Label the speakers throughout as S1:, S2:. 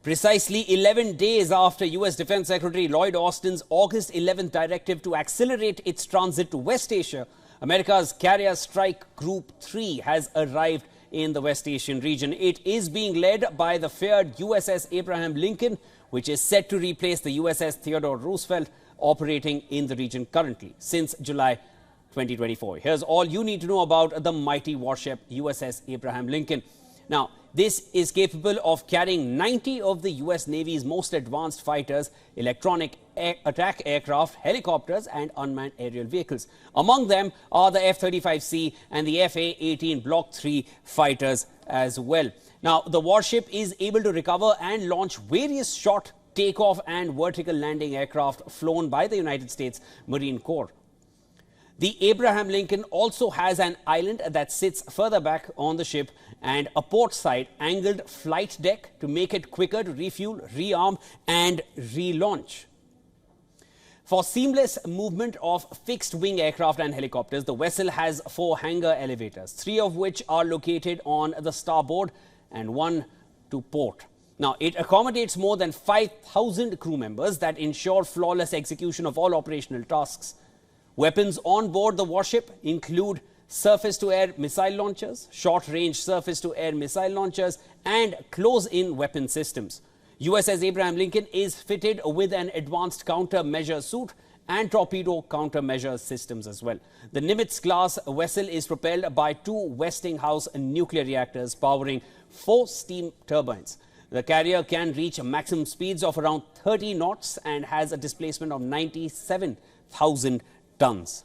S1: Precisely 11 days after U.S. Defense Secretary Lloyd Austin's August 11th directive to accelerate its transit to West Asia, America's Carrier Strike Group 3 has arrived in the West Asian region. It is being led by the feared USS Abraham Lincoln, which is set to replace the USS Theodore Roosevelt, operating in the region currently since July 2024. Here's all you need to know about the mighty warship USS Abraham Lincoln. Now, this is capable of carrying 90 of the US Navy's most advanced fighters, electronic attack aircraft, helicopters and unmanned aerial vehicles. Among them are the F-35C and the F-A-18 Block 3 fighters as well. Now, the warship is able to recover and launch various short takeoff and vertical landing aircraft flown by the United States Marine Corps. The Abraham Lincoln also has an island that sits further back on the ship and a port-side angled flight deck to make it quicker to refuel, rearm and relaunch. For seamless movement of fixed-wing aircraft and helicopters, the vessel has 4 hangar elevators, 3 of which are located on the starboard and 1 to port. Now, it accommodates more than 5,000 crew members that ensure flawless execution of all operational tasks. Weapons on board the warship include surface-to-air missile launchers, short-range surface-to-air missile launchers, and close-in weapon systems. USS Abraham Lincoln is fitted with an advanced countermeasure suit and torpedo countermeasure systems as well. The Nimitz-class vessel is propelled by 2 Westinghouse nuclear reactors powering 4 steam turbines. The carrier can reach maximum speeds of around 30 knots and has a displacement of 97,000 tons.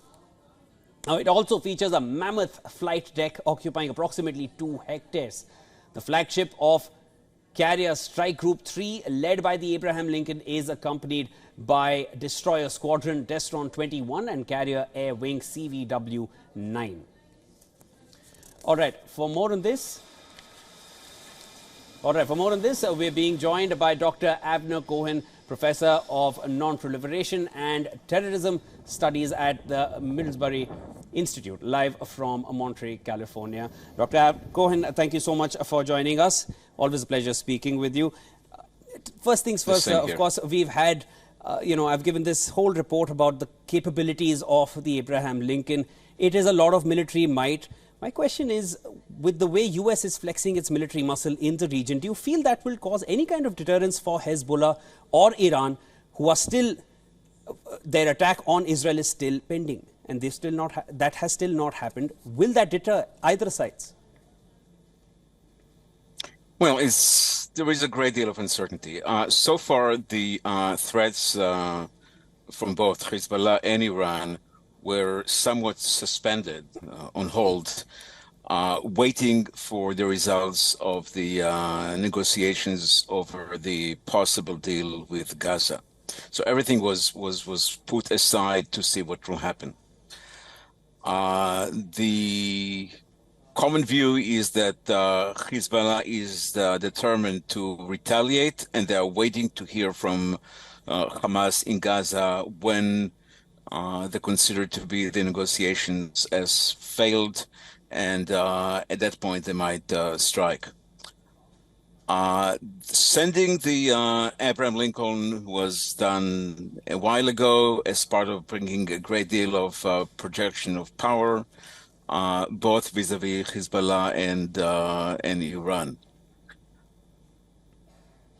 S1: Now, it also features a mammoth flight deck occupying approximately 2 hectares. The flagship of Carrier Strike Group 3, led by the Abraham Lincoln, is accompanied by Destroyer Squadron Destron 21 and Carrier Air Wing CVW 9. All right, for more on this, we're being joined by Dr. Avner Cohen, Professor of Non-Proliferation and Terrorism Studies at the Middlesbury Institute, live from Monterey, California. Dr. Cohen, thank you so much for joining us. Always a pleasure speaking with you. First things first, of course, we've had, I've given this whole report about the capabilities of the Abraham Lincoln. It is a lot of military might. My question is, with the way US is flexing its military muscle in the region, do you feel that will cause any kind of deterrence for Hezbollah or Iran, who are still, their attack on Israel is still pending, and that has still not happened? Will that deter either sides?
S2: Well, there is a great deal of uncertainty. So far, the threats from both Hezbollah and Iran were somewhat suspended, on hold, waiting for the results of the negotiations over the possible deal with Gaza. So everything was put aside to see what will happen. The common view is that Hezbollah is determined to retaliate, and they are waiting to hear from Hamas in Gaza when they consider to be the negotiations as failed, and at that point they might strike. Sending the Abraham Lincoln was done a while ago as part of bringing a great deal of projection of power, both vis-a-vis Hezbollah and Iran.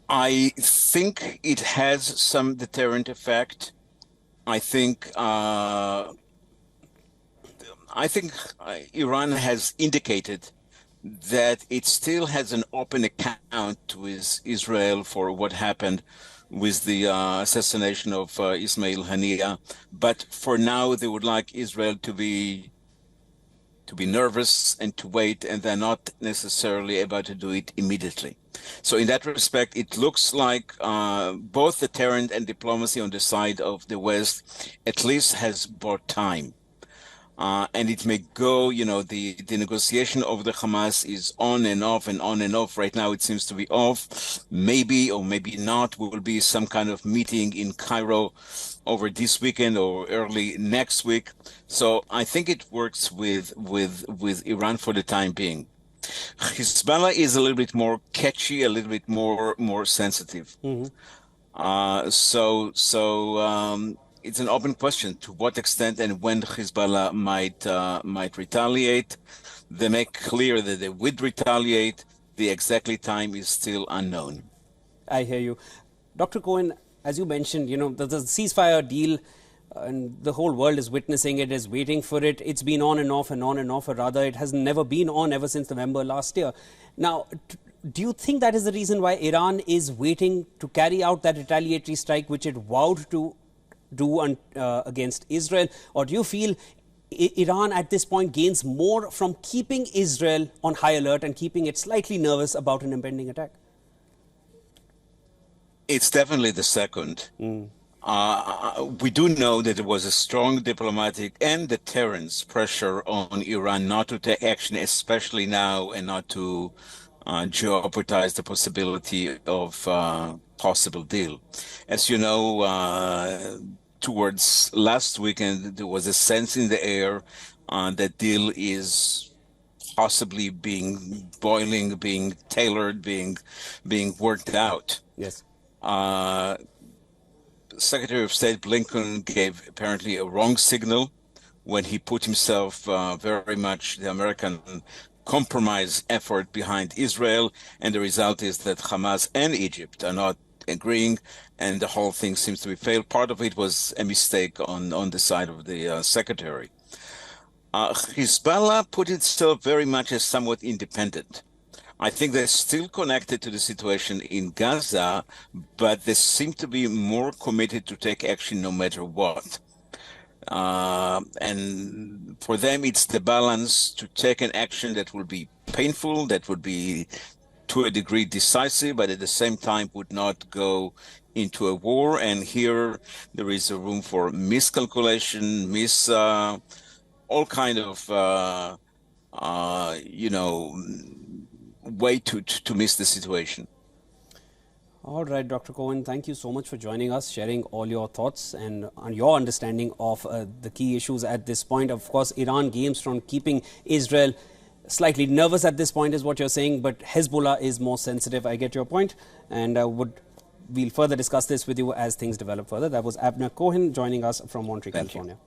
S2: I think it has some deterrent effect. I think Iran has indicated that it still has an open account with Israel for what happened with the assassination of Ismail Haniyeh, but for now they would like Israel to be nervous and to wait, and they're not necessarily able to do it immediately. So in that respect, it looks like both deterrent and diplomacy on the side of the West at least has bought time. And it may go, the negotiation over the Hamas is on and off and on and off. Right now, it seems to be off. Maybe or maybe not will be some kind of meeting in Cairo over this weekend or early next week. So I think it works with Iran for the time being. Hezbollah is a little bit more catchy, a little bit more sensitive. It's an open question to what extent and when Hezbollah might retaliate. They make clear that they would retaliate. The exact time is still unknown.
S1: I hear you. Dr. Cohen, as you mentioned, the ceasefire deal, and the whole world is witnessing it, is waiting for it. It's been on and off and on and off, or rather, it has never been on ever since November last year. Now, do you think that is the reason why Iran is waiting to carry out that retaliatory strike which it vowed to do against Israel? Or do you feel Iran at this point gains more from keeping Israel on high alert and keeping it slightly nervous about an impending attack?
S2: It's definitely the second. We do know that there was a strong diplomatic and deterrence pressure on Iran not to take action, especially now, and not to jeopardize the possibility of possible deal. As you know, towards last weekend, there was a sense in the air that deal is possibly being tailored, being worked out.
S1: Yes.
S2: Secretary of State Blinken gave apparently a wrong signal when he put himself very much the American compromise effort behind Israel, and the result is that Hamas and Egypt are not agreeing, and the whole thing seems to be failed. Part of it was a mistake on the side of the secretary. Hezbollah put itself very much as somewhat independent. I think they're still connected to the situation in Gaza, but they seem to be more committed to take action no matter what. And for them, it's the balance to take an action that will be painful, that would be to a degree decisive, but at the same time would not go into a war. And here there is a room for miscalculation, all kind of, way to miss the situation.
S1: All right, Dr. Cohen, thank you so much for joining us, sharing all your thoughts and your understanding of the key issues at this point. Of course, Iran gains from keeping Israel slightly nervous at this point is what you're saying, but Hezbollah is more sensitive. I get your point, and we'll further discuss this with you as things develop further. That was Abner Cohen joining us from Montreal, California.